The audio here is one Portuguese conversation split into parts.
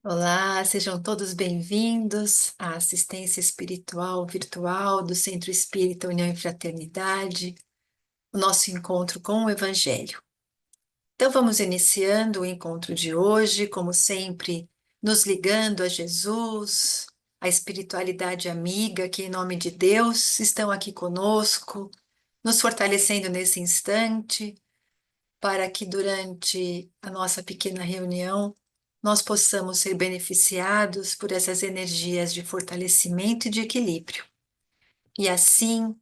Olá, sejam todos bem-vindos à assistência espiritual virtual do Centro Espírita União e Fraternidade, o nosso encontro com o Evangelho. Então, vamos iniciando o encontro de hoje, como sempre, nos ligando a Jesus, a espiritualidade amiga que, em nome de Deus, estão aqui conosco, nos fortalecendo nesse instante, para que durante a nossa pequena reunião nós possamos ser beneficiados por essas energias de fortalecimento e de equilíbrio. E assim,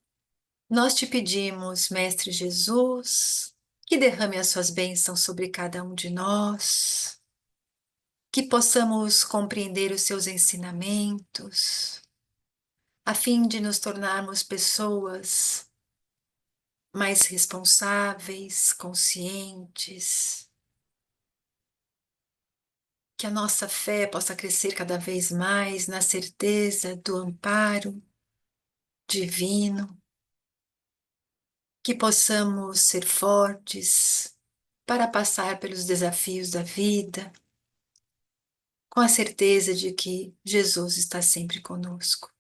nós te pedimos, Mestre Jesus, que derrame as suas bênçãos sobre cada um de nós, que possamos compreender os seus ensinamentos, a fim de nos tornarmos pessoas mais responsáveis, conscientes, que a nossa fé possa crescer cada vez mais na certeza do amparo divino, que possamos ser fortes para passar pelos desafios da vida, com a certeza de que Jesus está sempre conosco.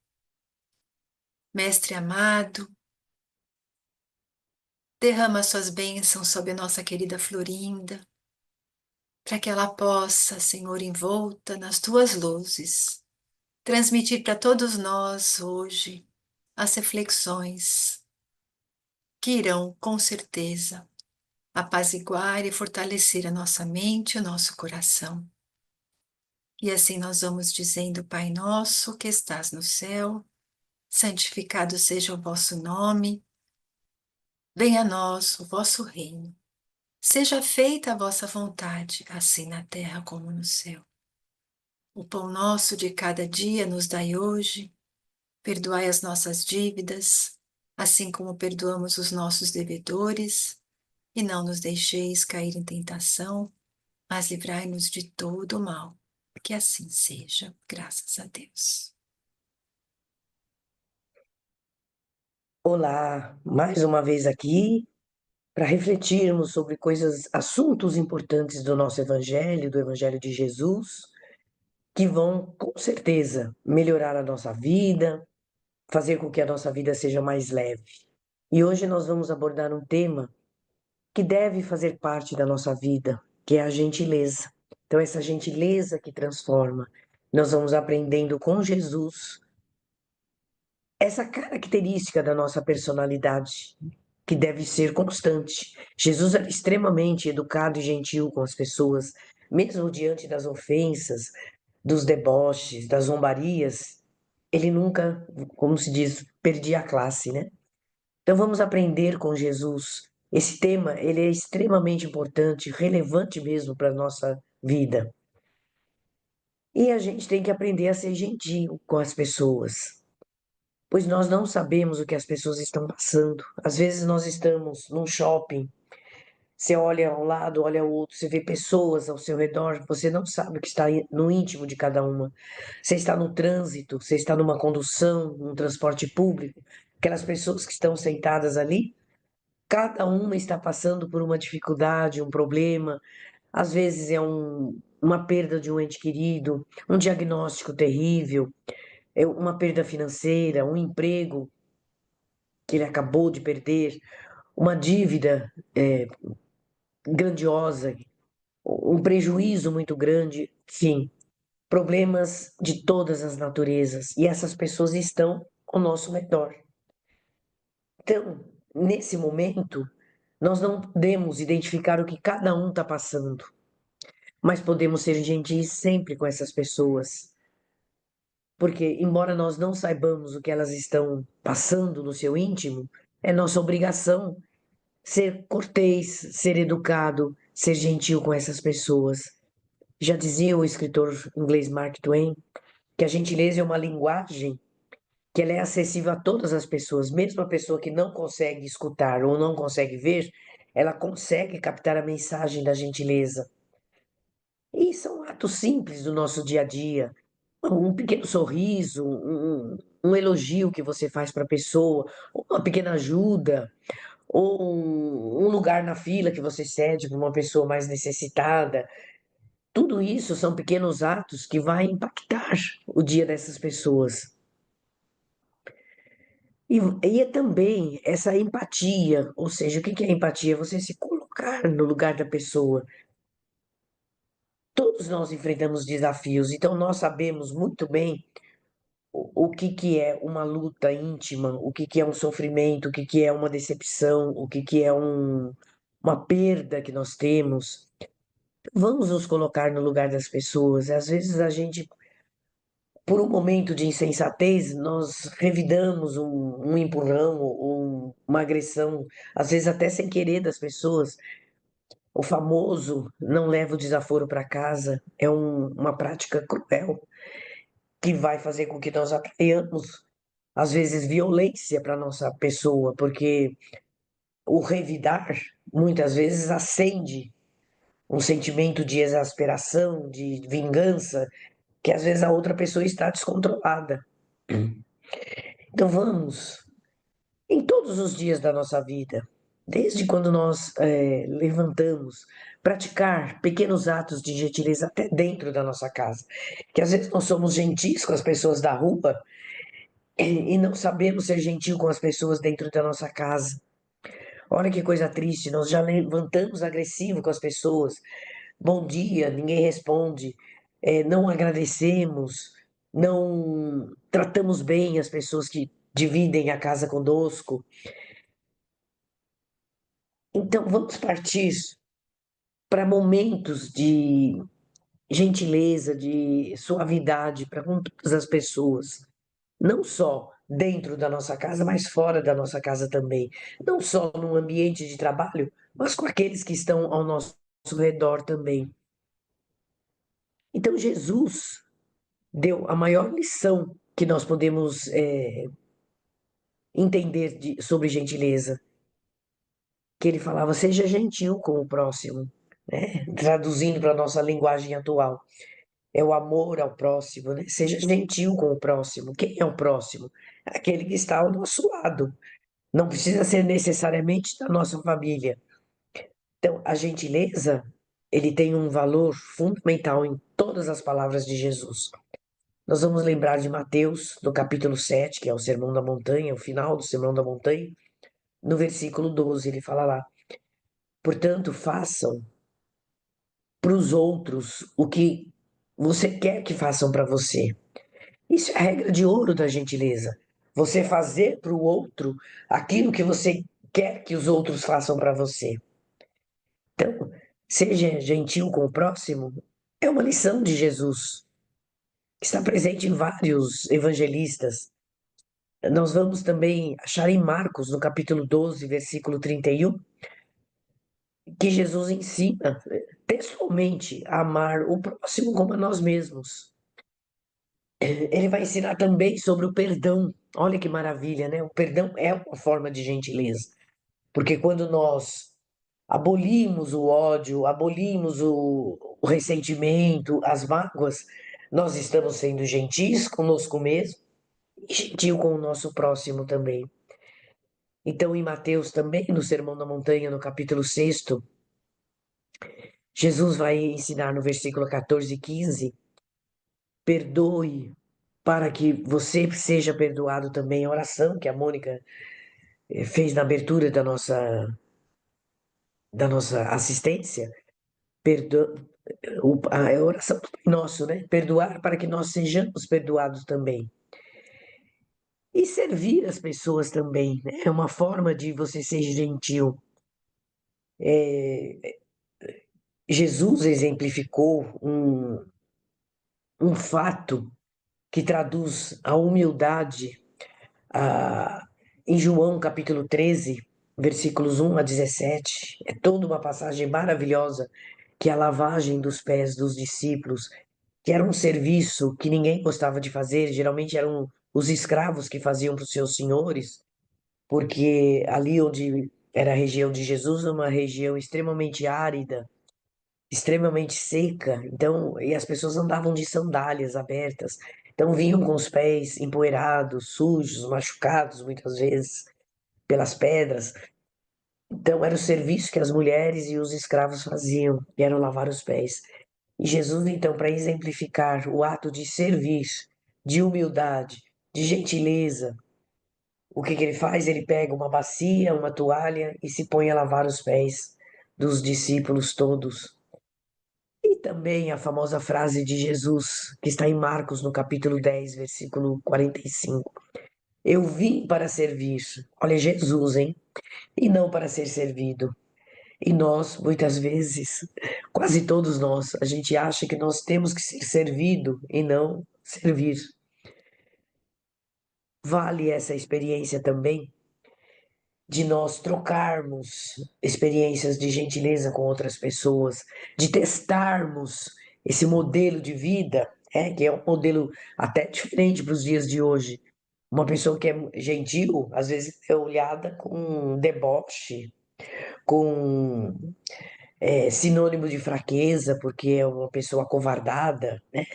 Mestre amado, derrama suas bênçãos sobre a nossa querida Florinda, para que ela possa, Senhor, envolta nas tuas luzes, transmitir para todos nós hoje as reflexões que irão, com certeza, apaziguar e fortalecer a nossa mente e o nosso coração. E assim nós vamos dizendo: Pai nosso que estás no céu, santificado seja o vosso nome, venha a nós o vosso reino. Seja feita a vossa vontade, assim na terra como no céu. O pão nosso de cada dia nos dai hoje, perdoai as nossas dívidas, assim como perdoamos os nossos devedores, e não nos deixeis cair em tentação, mas livrai-nos de todo o mal. Que assim seja, graças a Deus. Olá, mais uma vez aqui para refletirmos sobre assuntos importantes do nosso Evangelho, do Evangelho de Jesus, que vão com certeza melhorar a nossa vida, fazer com que a nossa vida seja mais leve. E hoje nós vamos abordar um tema que deve fazer parte da nossa vida, que é a gentileza. Então, essa gentileza que transforma. Nós vamos aprendendo com Jesus essa característica da nossa personalidade, que deve ser constante. Jesus era extremamente educado e gentil com as pessoas, mesmo diante das ofensas, dos deboches, das zombarias, ele nunca, como se diz, perdia a classe, né? Então vamos aprender com Jesus. Esse tema, ele é extremamente importante, relevante mesmo para a nossa vida. E a gente tem que aprender a ser gentil com as pessoas, pois nós não sabemos o que as pessoas estão passando. Às vezes nós estamos num shopping. Você olha um lado, olha o outro, você vê pessoas ao seu redor, você não sabe o que está no íntimo de cada uma. Você está no trânsito, você está numa condução, num transporte público, aquelas pessoas que estão sentadas ali, cada uma está passando por uma dificuldade, um problema, às vezes é uma perda de um ente querido, um diagnóstico terrível, é uma perda financeira, um emprego que ele acabou de perder, uma dívida grandiosa, um prejuízo muito grande, sim, problemas de todas as naturezas, e essas pessoas estão ao nosso redor. Então, nesse momento, nós não podemos identificar o que cada um está passando, mas podemos ser gentis sempre com essas pessoas, porque, embora nós não saibamos o que elas estão passando no seu íntimo, é nossa obrigação ser cortês, ser educado, ser gentil com essas pessoas. Já dizia o escritor inglês Mark Twain que a gentileza é uma linguagem que ela é acessível a todas as pessoas, mesmo a pessoa que não consegue escutar ou não consegue ver, ela consegue captar a mensagem da gentileza. E são atos simples do nosso dia a dia. Um pequeno sorriso, um elogio que você faz para a pessoa, uma pequena ajuda, ou um lugar na fila que você cede para uma pessoa mais necessitada. Tudo isso são pequenos atos que vai impactar o dia dessas pessoas. E é também essa empatia, ou seja, o que que é empatia? Você se colocar no lugar da pessoa. Todos nós enfrentamos desafios, então nós sabemos muito bem o que que é uma luta íntima, o que que é um sofrimento, o que que é uma decepção, o que que é uma perda que nós temos. Vamos nos colocar no lugar das pessoas. Às vezes a gente, por um momento de insensatez, nós revidamos um empurrão ou uma agressão, às vezes até sem querer das pessoas. O famoso não leva o desaforo para casa é uma prática cruel que vai fazer com que nós atraiamos, às vezes, violência para nossa pessoa, porque o revidar muitas vezes acende um sentimento de exasperação, de vingança, que às vezes a outra pessoa está descontrolada. Então vamos, em todos os dias da nossa vida, desde quando nós levantamos, praticar pequenos atos de gentileza até dentro da nossa casa. Que às vezes nós somos gentis com as pessoas da rua e não sabemos ser gentil com as pessoas dentro da nossa casa. Olha que coisa triste, nós já levantamos agressivo com as pessoas. Bom dia, ninguém responde, não agradecemos, não tratamos bem as pessoas que dividem a casa conosco. Então, vamos partir para momentos de gentileza, de suavidade para com todas as pessoas, não só dentro da nossa casa, mas fora da nossa casa também. Não só no ambiente de trabalho, mas com aqueles que estão ao nosso redor também. Então, Jesus deu a maior lição que nós podemos entender sobre gentileza, que ele falava, seja gentil com o próximo, né? Traduzindo para a nossa linguagem atual. É o amor ao próximo, né? Seja gentil com o próximo. Quem é o próximo? Aquele que está ao nosso lado. Não precisa ser necessariamente da nossa família. Então, a gentileza, ele tem um valor fundamental em todas as palavras de Jesus. Nós vamos lembrar de Mateus, no capítulo 7, que é o Sermão da Montanha, o final do Sermão da Montanha, no versículo 12, ele fala lá: portanto, façam para os outros o que você quer que façam para você. Isso é a regra de ouro da gentileza. Você fazer para o outro aquilo que você quer que os outros façam para você. Então, seja gentil com o próximo é uma lição de Jesus, que está presente em vários evangelistas. Nós vamos também achar em Marcos, no capítulo 12, versículo 31, que Jesus ensina textualmente a amar o próximo como a nós mesmos. Ele vai ensinar também sobre o perdão. Olha que maravilha, né? O perdão é uma forma de gentileza. Porque quando nós abolimos o ódio, abolimos o ressentimento, as mágoas, nós estamos sendo gentis conosco mesmo e gentil com o nosso próximo também. Então, em Mateus também, no Sermão da Montanha, no capítulo 6, Jesus vai ensinar no versículo 14 e 15: perdoe para que você seja perdoado também. A oração que a Mônica fez na abertura da nossa assistência, perdo, a oração do Pai Nosso, né? Perdoar para que nós sejamos perdoados também. E servir as pessoas também, né? É uma forma de você ser gentil. Jesus exemplificou um fato que traduz a humildade em João capítulo 13, versículos 1 a 17. É toda uma passagem maravilhosa, que é a lavagem dos pés dos discípulos, que era um serviço que ninguém gostava de fazer, geralmente eram os escravos que faziam para os seus senhores, porque ali onde era a região de Jesus, uma região extremamente árida, extremamente seca, então, e as pessoas andavam de sandálias abertas, então vinham com os pés empoeirados, sujos, machucados muitas vezes pelas pedras. Então era o serviço que as mulheres e os escravos faziam, que eram lavar os pés. E Jesus, então, para exemplificar o ato de servir, de humildade, de gentileza, o que que ele faz? Ele pega uma bacia, uma toalha e se põe a lavar os pés dos discípulos todos. E também a famosa frase de Jesus, que está em Marcos, no capítulo 10, versículo 45. Eu vim para servir. Olha, Jesus, hein? E não para ser servido. E nós, muitas vezes, quase todos nós, a gente acha que nós temos que ser servido e não servir. Vale essa experiência também de nós trocarmos experiências de gentileza com outras pessoas, de testarmos esse modelo de vida, que é um modelo até diferente para os dias de hoje. Uma pessoa que é gentil, às vezes é olhada com deboche, com sinônimo de fraqueza, porque é uma pessoa acovardada, né?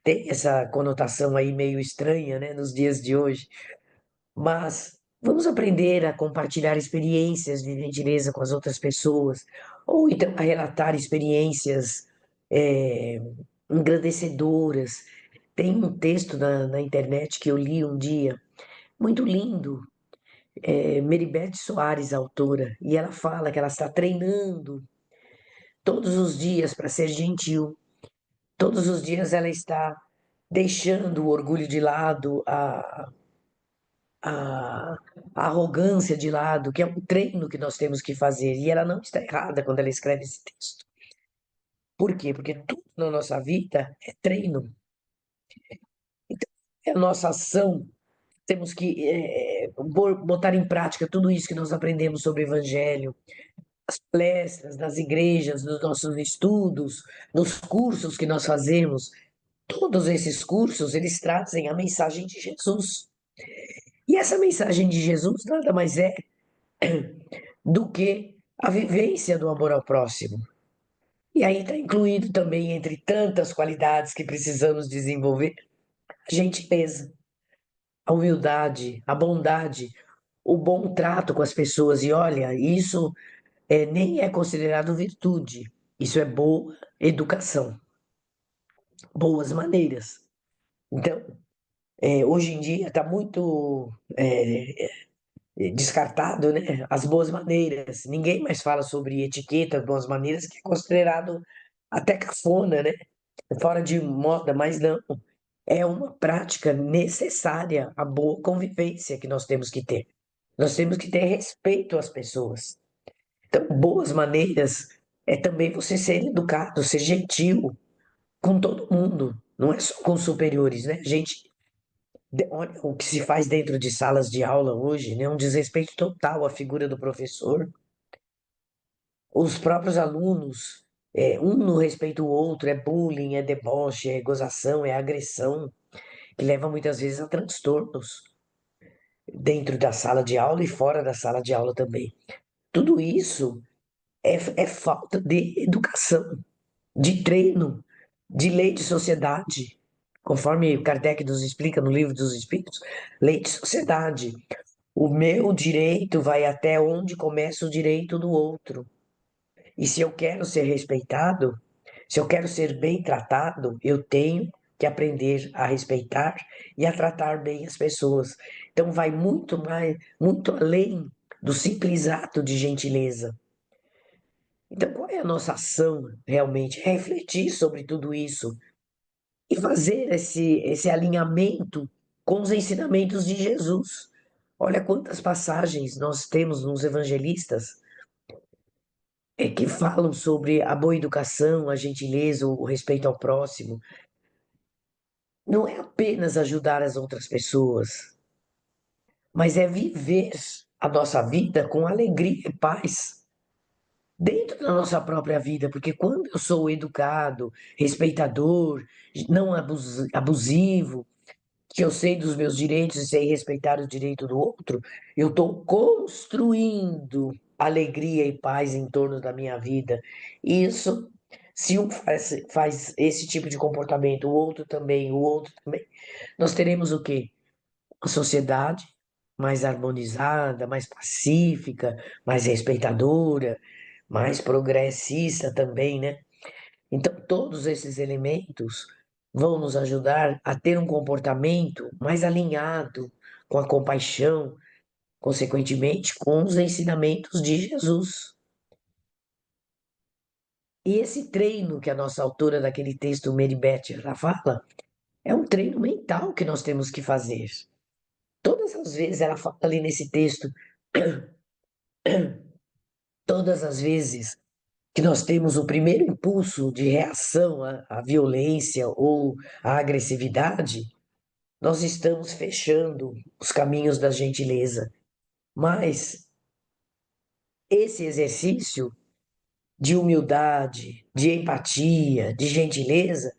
Tem essa conotação aí meio estranha, né, nos dias de hoje. Mas vamos aprender a compartilhar experiências de gentileza com as outras pessoas, ou então a relatar experiências é, engrandecedoras. Tem um texto na internet que eu li um dia, muito lindo, Meribete Soares, a autora, e ela fala que ela está treinando todos os dias para ser gentil. Todos os dias ela está deixando o orgulho de lado, a, a arrogância de lado, que é um treino que nós temos que fazer. E ela não está errada quando ela escreve esse texto. Por quê? Porque tudo na nossa vida é treino. Então, é a nossa ação. Temos que botar em prática tudo isso que nós aprendemos sobre o Evangelho, as palestras, nas igrejas, nos nossos estudos, nos cursos que nós fazemos. Todos esses cursos, eles trazem a mensagem de Jesus. E essa mensagem de Jesus nada mais é do que a vivência do amor ao próximo. E aí está incluído também, entre tantas qualidades que precisamos desenvolver, a gentileza, a humildade, a bondade, o bom trato com as pessoas. E olha, isso nem é considerado virtude, isso é boa educação, boas maneiras. Então, hoje em dia está muito descartado, né? As boas maneiras. Ninguém mais fala sobre etiqueta, boas maneiras, que é considerado até cafona, né? Fora de moda, mas não. É uma prática necessária, a boa convivência que nós temos que ter. Nós temos que ter respeito às pessoas. Então, boas maneiras é também você ser educado, ser gentil com todo mundo, não é só com os superiores, né? Gente, olha o que se faz dentro de salas de aula hoje, né? Um desrespeito total à figura do professor. Os próprios alunos, um não respeita o outro, é bullying, é deboche, é gozação, é agressão, que leva muitas vezes a transtornos dentro da sala de aula e fora da sala de aula também. Tudo isso é falta de educação, de treino, de lei de sociedade. Conforme Kardec nos explica no Livro dos Espíritos, lei de sociedade. O meu direito vai até onde começa o direito do outro. E se eu quero ser respeitado, se eu quero ser bem tratado, eu tenho que aprender a respeitar e a tratar bem as pessoas. Então vai muito mais, muito além do simples ato de gentileza. Então, qual é a nossa ação realmente? É refletir sobre tudo isso e fazer esse alinhamento com os ensinamentos de Jesus. Olha quantas passagens nós temos nos evangelistas que falam sobre a boa educação, a gentileza, o respeito ao próximo. Não é apenas ajudar as outras pessoas, mas é viver a nossa vida com alegria e paz dentro da nossa própria vida, porque quando eu sou educado, respeitador, não abusivo, que eu sei dos meus direitos e sei respeitar o direito do outro, eu estou construindo alegria e paz em torno da minha vida. Isso, se um faz esse tipo de comportamento, o outro também, nós teremos o quê? Uma sociedade mais harmonizada, mais pacífica, mais respeitadora, mais progressista também, né? Então, todos esses elementos vão nos ajudar a ter um comportamento mais alinhado com a compaixão, consequentemente, com os ensinamentos de Jesus. E esse treino que a nossa autora daquele texto, Meribeth, ela fala, é um treino mental que nós temos que fazer. Todas as vezes, ela fala ali nesse texto, todas as vezes que nós temos o primeiro impulso de reação à violência ou à agressividade, nós estamos fechando os caminhos da gentileza. Mas esse exercício de humildade, de empatia, de gentileza,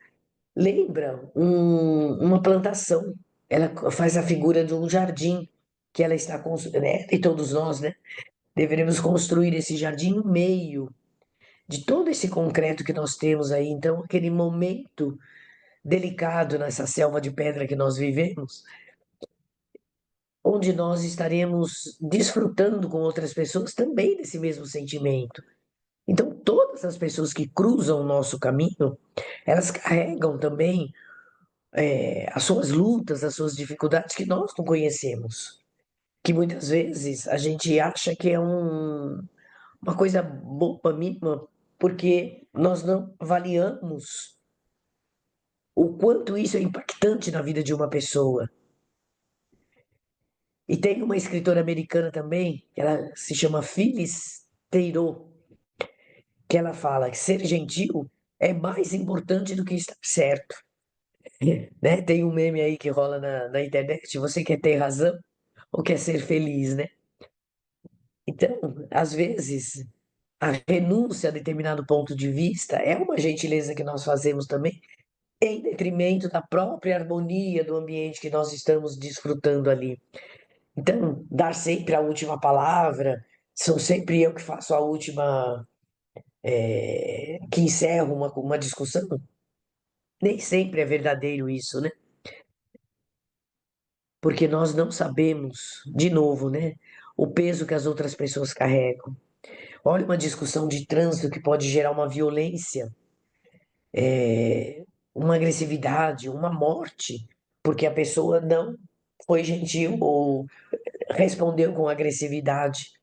lembra uma plantação. Ela faz a figura de um jardim que ela está construindo, né? E todos nós, né? Deveremos construir esse jardim no meio de todo esse concreto que nós temos aí. Então, aquele momento delicado nessa selva de pedra que nós vivemos, onde nós estaremos desfrutando com outras pessoas também desse mesmo sentimento. Então, todas as pessoas que cruzam o nosso caminho, elas carregam também as suas lutas, as suas dificuldades que nós não conhecemos. Que muitas vezes a gente acha que é uma coisa boba, mínima, porque nós não avaliamos o quanto isso é impactante na vida de uma pessoa. E tem uma escritora americana também, ela se chama Phyllis Theroux, que ela fala que ser gentil é mais importante do que estar certo. Né? Tem um meme aí que rola na internet, você quer ter razão ou quer ser feliz, né? Então, às vezes, a renúncia a determinado ponto de vista é uma gentileza que nós fazemos também, em detrimento da própria harmonia do ambiente que nós estamos desfrutando ali. Então, dar sempre a última palavra, sou sempre eu que faço a última, que encerro uma discussão, nem sempre é verdadeiro isso, né? Porque nós não sabemos, de novo, né, o peso que as outras pessoas carregam. Olha uma discussão de trânsito que pode gerar uma violência, uma agressividade, uma morte, porque a pessoa não foi gentil ou respondeu com agressividade.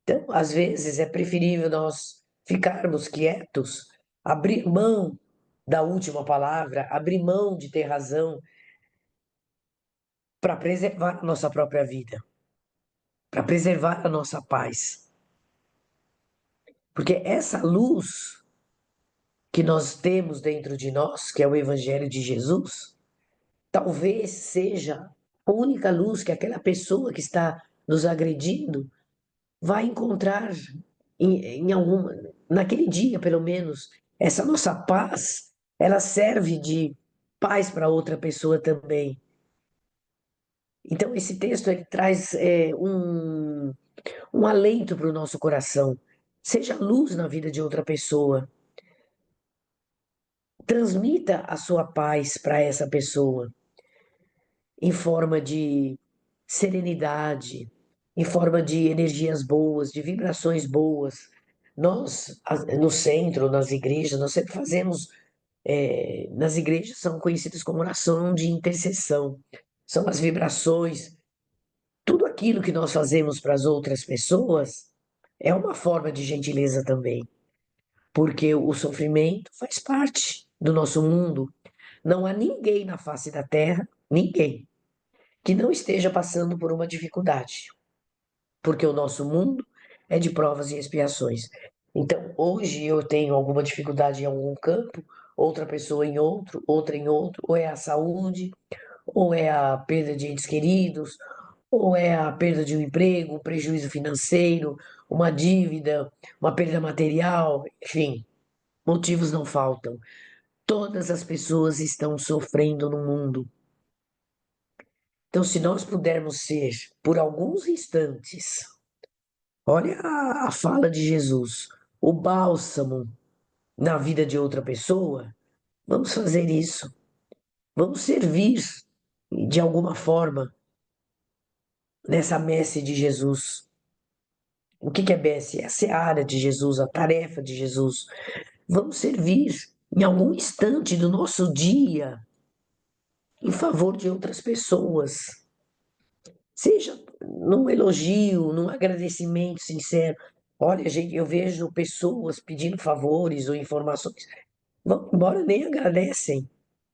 Então, às vezes, é preferível nós ficarmos quietos, abrir mão da última palavra, abrir mão de ter razão, para preservar a nossa própria vida, para preservar a nossa paz. Porque essa luz que nós temos dentro de nós, que é o Evangelho de Jesus, talvez seja a única luz que aquela pessoa que está nos agredindo vai encontrar em alguma, naquele dia, pelo menos. Essa nossa paz, ela serve de paz para outra pessoa também. Então, esse texto ele traz um alento para o nosso coração. Seja luz na vida de outra pessoa. Transmita a sua paz para essa pessoa, em forma de serenidade, em forma de energias boas, de vibrações boas. Nós, no centro, nas igrejas, nós sempre fazemos. Nas igrejas são conhecidas como oração de intercessão. São as vibrações. Tudo aquilo que nós fazemos para as outras pessoas é uma forma de gentileza também, porque o sofrimento faz parte do nosso mundo. Não há ninguém na face da terra, ninguém, que não esteja passando por uma dificuldade, porque o nosso mundo é de provas e expiações. Então, hoje eu tenho alguma dificuldade em algum campo, outra pessoa em outro, outra em outro, ou é a saúde, ou é a perda de entes queridos, ou é a perda de um emprego, um prejuízo financeiro, uma dívida, uma perda material, enfim, motivos não faltam. Todas as pessoas estão sofrendo no mundo. Então, se nós pudermos ser, por alguns instantes, olha a fala de Jesus, o bálsamo na vida de outra pessoa, vamos fazer isso. Vamos servir de alguma forma nessa messe de Jesus. O que é messe? É a seara de Jesus, a tarefa de Jesus. Vamos servir em algum instante do nosso dia em favor de outras pessoas. Seja num elogio, num agradecimento sincero. Olha, gente, eu vejo pessoas pedindo favores ou informações, vão embora, nem agradecem,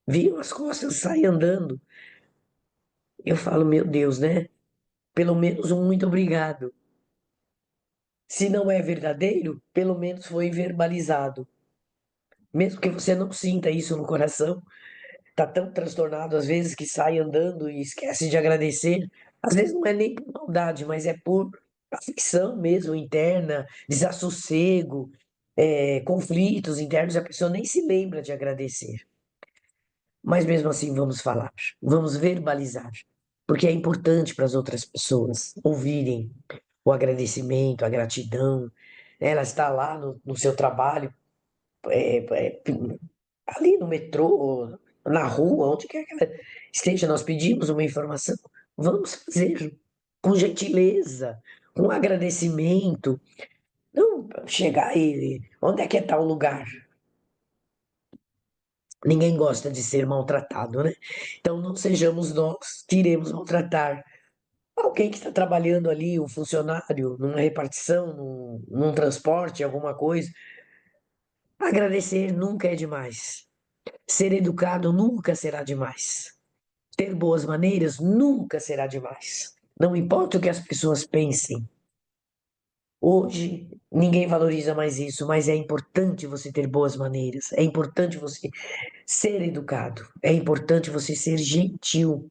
viram as costas, saem andando. Eu falo, meu Deus, né? Pelo menos um muito obrigado. Se não é verdadeiro, pelo menos foi verbalizado. Mesmo que você não sinta isso no coração, tá tão transtornado às vezes que sai andando e esquece de agradecer. Às vezes não é nem por maldade, mas é por aflição mesmo interna, desassossego, conflitos internos, e a pessoa nem se lembra de agradecer. Mas mesmo assim vamos falar, vamos verbalizar, porque é importante para as outras pessoas ouvirem o agradecimento, a gratidão. Ela está lá no seu trabalho, é, é, ali no metrô, na rua, onde quer que ela esteja, nós pedimos uma informação, vamos fazer com gentileza, com agradecimento. Não chegar e onde é que é tal lugar? Ninguém gosta de ser maltratado, né? Então não sejamos nós que iremos maltratar alguém que está trabalhando ali, um funcionário, numa repartição, num transporte, alguma coisa. Agradecer nunca é demais. Ser educado nunca será demais. Ter boas maneiras nunca será demais. Não importa o que as pessoas pensem. Hoje, ninguém valoriza mais isso, mas é importante você ter boas maneiras. É importante você ser educado. É importante você ser gentil,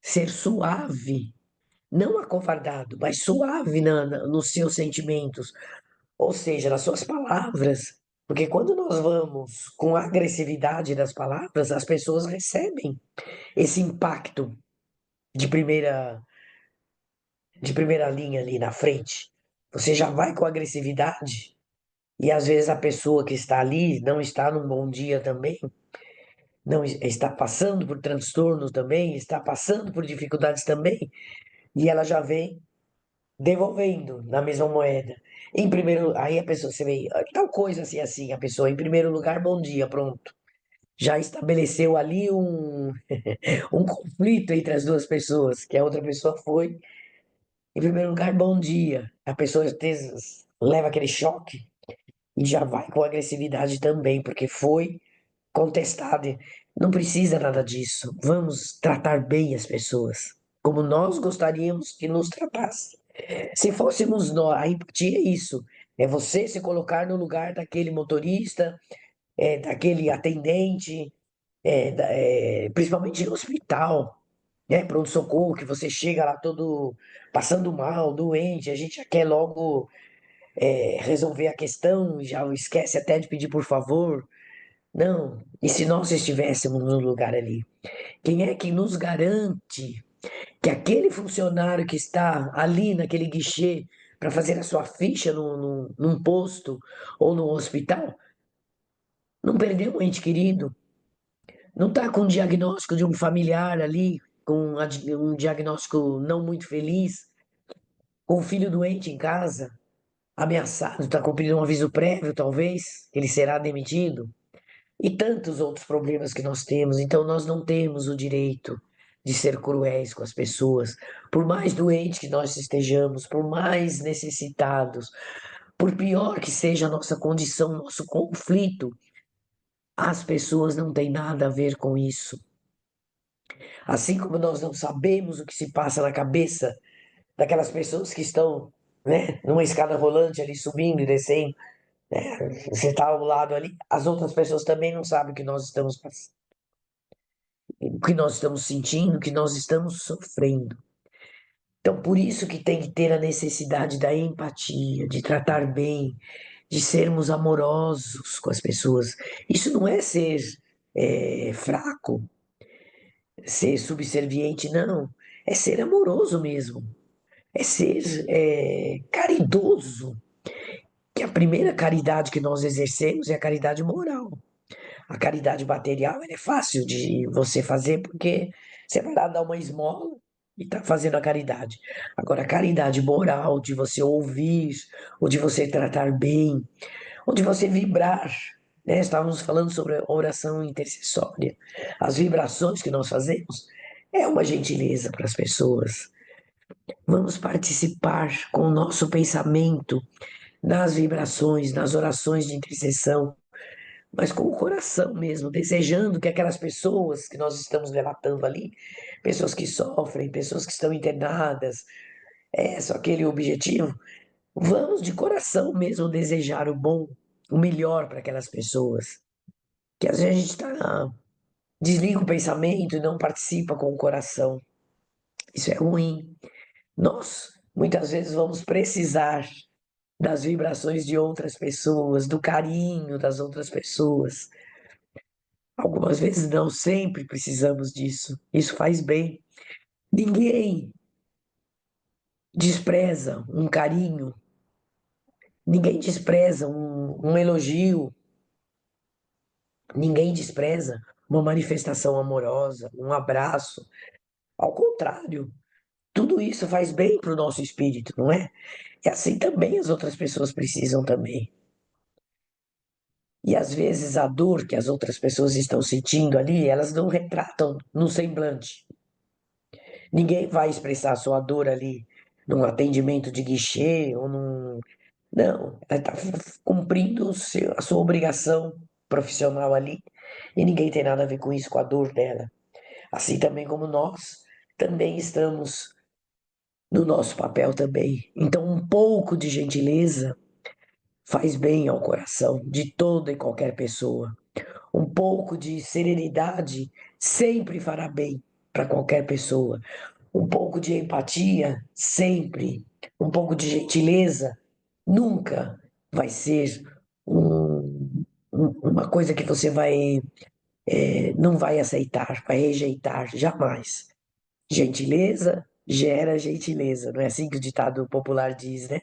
ser suave. Não acovardado, mas suave nos seus sentimentos, ou seja, nas suas palavras. Porque quando nós vamos com a agressividade das palavras, as pessoas recebem esse impacto de primeira linha ali na frente. Você já vai com agressividade e às vezes a pessoa que está ali não está num bom dia também, não está passando por transtornos também, está passando por dificuldades também, e ela já vem devolvendo na mesma moeda. Em primeiro, aí a pessoa, você vê, tal coisa assim, assim, a pessoa, em primeiro lugar, bom dia, pronto. Já estabeleceu ali um conflito entre as duas pessoas, que a outra pessoa foi, em primeiro lugar, bom dia. A pessoa às vezes leva aquele choque e já vai com agressividade também, porque foi contestada. Não precisa nada disso. Vamos tratar bem as pessoas, como nós gostaríamos que nos tratassem. Se fôssemos nós, a empatia é isso. É você se colocar no lugar daquele motorista, daquele atendente, principalmente no hospital, né? Pronto-socorro, que você chega lá todo passando mal, doente, a gente já quer logo resolver a questão, já esquece até de pedir por favor. Não, e se nós estivéssemos no lugar ali? Quem é que nos garante que aquele funcionário que está ali naquele guichê para fazer a sua ficha num posto ou num hospital não perdeu um ente querido? Não está com um diagnóstico de um familiar ali, com um diagnóstico não muito feliz, com um filho doente em casa, ameaçado, está cumprindo um aviso prévio, talvez, ele será demitido? E tantos outros problemas que nós temos. Então, nós não temos o direito de ser cruéis com as pessoas, por mais doentes que nós estejamos, por mais necessitados, por pior que seja a nossa condição, nosso conflito, as pessoas não têm nada a ver com isso. Assim como nós não sabemos o que se passa na cabeça daquelas pessoas que estão, né, numa escada rolante ali subindo e descendo, né? Você está ao lado ali, as outras pessoas também não sabem o que nós estamos passando, o que nós estamos sentindo, o que nós estamos sofrendo. Então, por isso que tem que ter a necessidade da empatia, de tratar bem, de sermos amorosos com as pessoas. Isso não é ser fraco, ser subserviente, não. É ser amoroso mesmo. É ser caridoso. Que a primeira caridade que nós exercemos é a caridade moral. A caridade material é fácil de você fazer porque você vai lá dar uma esmola e está fazendo a caridade. Agora, a caridade moral, de você ouvir, ou de você tratar bem, ou de você vibrar. né? Estávamos falando sobre a oração intercessória. As vibrações que nós fazemos é uma gentileza para as pessoas. Vamos participar com o nosso pensamento nas vibrações, nas orações de intercessão, mas com o coração mesmo, desejando que aquelas pessoas que nós estamos relatando ali, pessoas que sofrem, pessoas que estão internadas, é só aquele objetivo. Vamos de coração mesmo desejar o bom, o melhor para aquelas pessoas. Que às vezes a gente desliga o pensamento e não participa com o coração. Isso é ruim. Nós, muitas vezes, vamos precisar das vibrações de outras pessoas, do carinho das outras pessoas. Algumas vezes não, sempre precisamos disso. Isso faz bem. Ninguém despreza um carinho, ninguém despreza um elogio, ninguém despreza uma manifestação amorosa, um abraço. Ao contrário, tudo isso faz bem para o nosso espírito, não é? E assim também as outras pessoas precisam também. E às vezes a dor que as outras pessoas estão sentindo ali, elas não retratam no semblante. Ninguém vai expressar sua dor ali num atendimento de guichê ou num. Não, ela está cumprindo a sua obrigação profissional ali e ninguém tem nada a ver com isso, com a dor dela. Assim também como nós também estamos no nosso papel também. Então, um pouco de gentileza faz bem ao coração de toda e qualquer pessoa. Um pouco de serenidade sempre fará bem para qualquer pessoa. Um pouco de empatia sempre. Um pouco de gentileza nunca vai ser uma coisa que você não vai aceitar, vai rejeitar, jamais. Gentileza gera gentileza, não é assim que o ditado popular diz, né?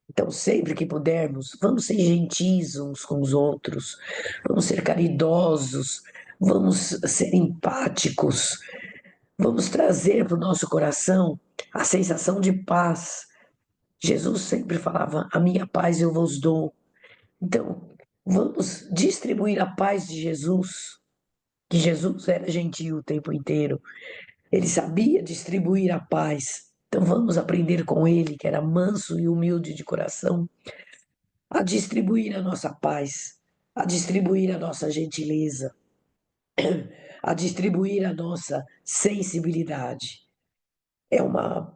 Então, sempre que pudermos, vamos ser gentis uns com os outros, vamos ser caridosos, vamos ser empáticos, vamos trazer para o nosso coração a sensação de paz. Jesus sempre falava: A minha paz eu vos dou. Então, vamos distribuir a paz de Jesus, que Jesus era gentil o tempo inteiro, ele sabia distribuir a paz. Então, vamos aprender com ele, que era manso e humilde de coração, a distribuir a nossa paz, a distribuir a nossa gentileza, a distribuir a nossa sensibilidade. É uma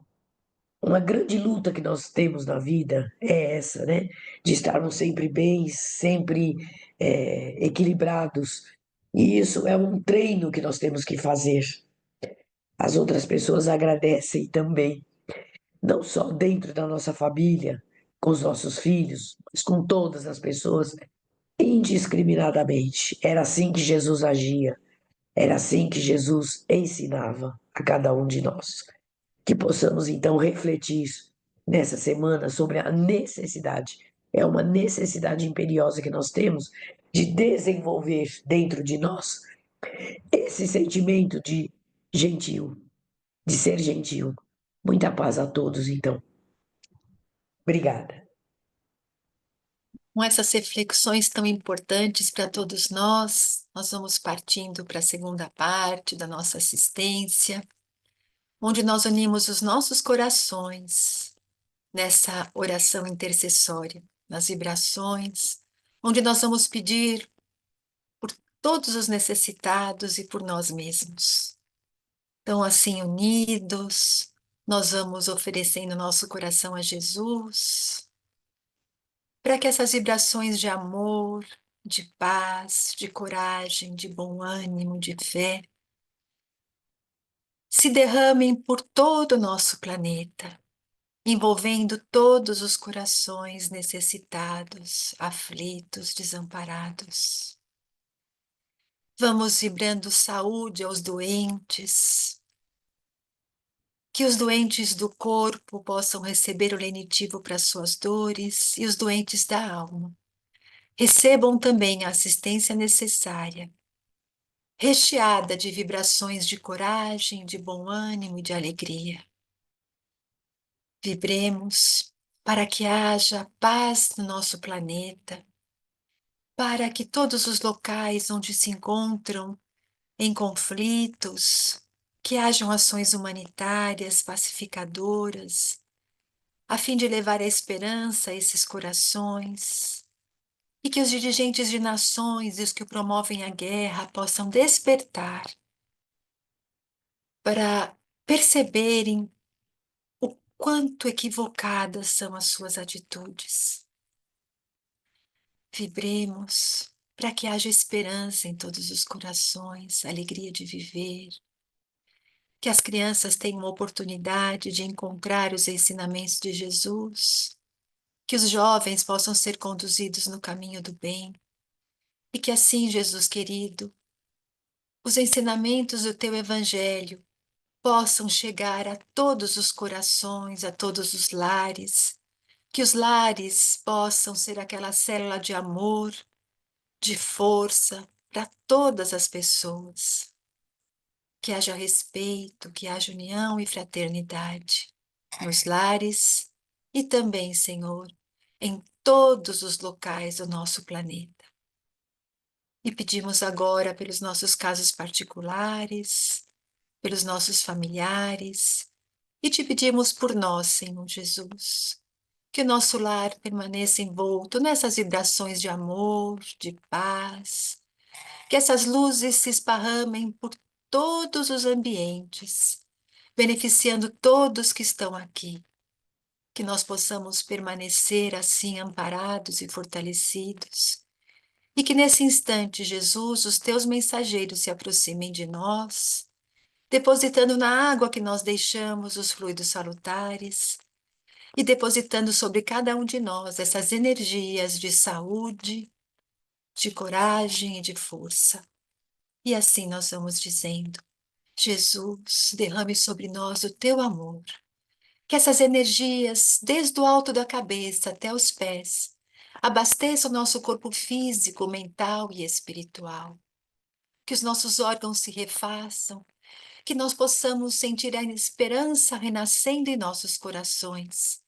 grande luta que nós temos na vida, é essa, né? De estarmos sempre bem, sempre equilibrados. E isso é um treino que nós temos que fazer. As outras pessoas agradecem também, não só dentro da nossa família, com os nossos filhos, mas com todas as pessoas indiscriminadamente. Era assim que Jesus agia, era assim que Jesus ensinava a cada um de nós. Que possamos então refletir nessa semana sobre a necessidade, é uma necessidade imperiosa que nós temos de desenvolver dentro de nós esse sentimento de gentil, de ser gentil. Muita paz a todos, então. Obrigada. Com essas reflexões tão importantes para todos nós, nós vamos partindo para a segunda parte da nossa assistência, onde nós unimos os nossos corações nessa oração intercessória, nas vibrações, onde nós vamos pedir por todos os necessitados e por nós mesmos. Então, assim unidos, nós vamos oferecendo nosso coração a Jesus, para que essas vibrações de amor, de paz, de coragem, de bom ânimo, de fé, se derramem por todo o nosso planeta, envolvendo todos os corações necessitados, aflitos, desamparados. Vamos vibrando saúde aos doentes, que os doentes do corpo possam receber o lenitivo para suas dores e os doentes da alma recebam também a assistência necessária, recheada de vibrações de coragem, de bom ânimo e de alegria. Vibremos para que haja paz no nosso planeta, para que todos os locais onde se encontram em conflitos, que hajam ações humanitárias, pacificadoras, a fim de levar a esperança a esses corações, e que os dirigentes de nações e os que promovem a guerra possam despertar para perceberem o quanto equivocadas são as suas atitudes. Vibremos para que haja esperança em todos os corações, alegria de viver, que as crianças tenham oportunidade de encontrar os ensinamentos de Jesus, que os jovens possam ser conduzidos no caminho do bem, e que assim, Jesus querido, os ensinamentos do teu Evangelho possam chegar a todos os corações, a todos os lares, que os lares possam ser aquela célula de amor, de força para todas as pessoas. Que haja respeito, que haja união e fraternidade nos lares e também, Senhor, em todos os locais do nosso planeta. E pedimos agora pelos nossos casos particulares, pelos nossos familiares, e te pedimos por nós, Senhor Jesus, que o nosso lar permaneça envolto nessas vibrações de amor, de paz, que essas luzes se esparramem por todos os ambientes, beneficiando todos que estão aqui, que nós possamos permanecer assim amparados e fortalecidos, e que nesse instante, Jesus, os teus mensageiros se aproximem de nós, depositando na água que nós deixamos os fluidos salutares e depositando sobre cada um de nós essas energias de saúde, de coragem e de força. E assim nós vamos dizendo: Jesus, derrame sobre nós o teu amor. Que essas energias, desde o alto da cabeça até os pés, abasteçam o nosso corpo físico, mental e espiritual. Que os nossos órgãos se refaçam, que nós possamos sentir a esperança renascendo em nossos corações.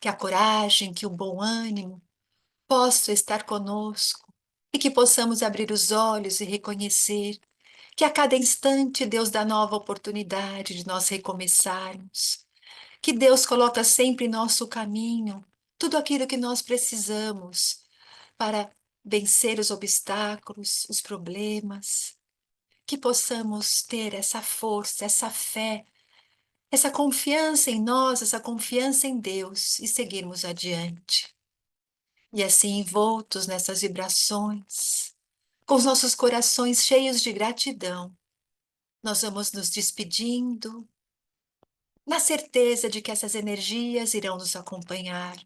Que a coragem, que o bom ânimo possam estar conosco e que possamos abrir os olhos e reconhecer que a cada instante Deus dá nova oportunidade de nós recomeçarmos, que Deus coloca sempre em nosso caminho tudo aquilo que nós precisamos para vencer os obstáculos, os problemas, que possamos ter essa força, essa fé, essa confiança em nós, essa confiança em Deus e seguirmos adiante. E assim, envoltos nessas vibrações, com os nossos corações cheios de gratidão, nós vamos nos despedindo, na certeza de que essas energias irão nos acompanhar,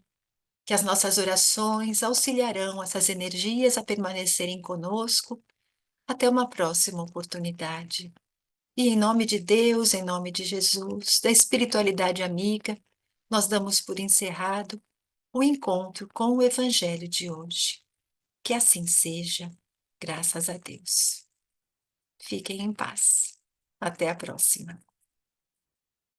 que as nossas orações auxiliarão essas energias a permanecerem conosco até uma próxima oportunidade. E em nome de Deus, em nome de Jesus, da espiritualidade amiga, nós damos por encerrado o encontro com o Evangelho de hoje. Que assim seja, graças a Deus. Fiquem em paz. Até a próxima.